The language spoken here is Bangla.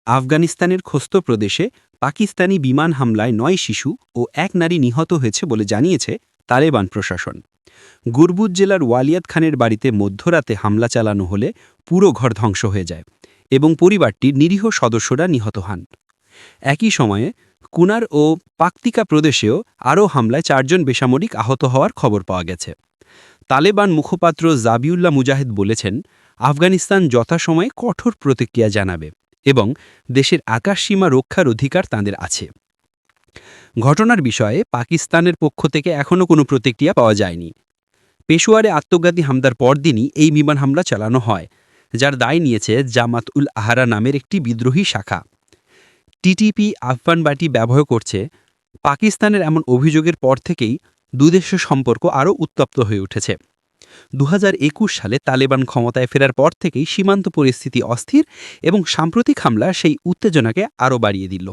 আফগানিস্তানের খোস্ত প্রদেশে পাকিস্তানি বিমান হামলায় ৯ শিশু ও ১ নারী নিহত হয়েছে বলে জানিয়েছে তালেবান প্রশাসন। গুরবুজ জেলার ওয়ালিয়াত খানের বাড়িতে মধ্যরাতে হামলা চালানো হলে পুরো ঘর ধ্বংস হয়ে যায় এবং পরিবারটির নিরীহ সদস্যরা নিহত হন। একই সময়ে কুনার ও পাকতিকা প্রদেশেও আরও হামলায় ৪ জন বেসামরিক আহত হওয়ার খবর পাওয়া গেছে। তালেবান মুখপাত্র জাবিউল্লাহ মুজাহিদ বলেছেন, আফগানিস্তান যথাসময়ে কঠোর প্রতিক্রিয়া জানাবে এবং দেশের আকাশসীমা রক্ষার অধিকার তাঁদের আছে। ঘটনার বিষয়ে পাকিস্তানের পক্ষ থেকে এখনও কোনো প্রতিক্রিয়া পাওয়া যায়নি। পেশোয়ারে আত্মঘাতী হামলার পরদিনই এই বিমান হামলা চালানো হয়, যার দায় নিয়েছে জামাত উল আহারা নামের একটি বিদ্রোহী শাখা। টিটিপি আফগান বাটি ব্যবহার করছে। পাকিস্তানের এমন অভিযোগের পর থেকেই দুদেশের সম্পর্ক আরও উত্তপ্ত হয়ে উঠেছে। ২০২১ সালে তালেবান ক্ষমতায় ফেরার পর থেকেই সীমান্ত পরিস্থিতি অস্থির এবং সাম্প্রতিক হামলা সেই উত্তেজনাকে আরও বাড়িয়ে দিল।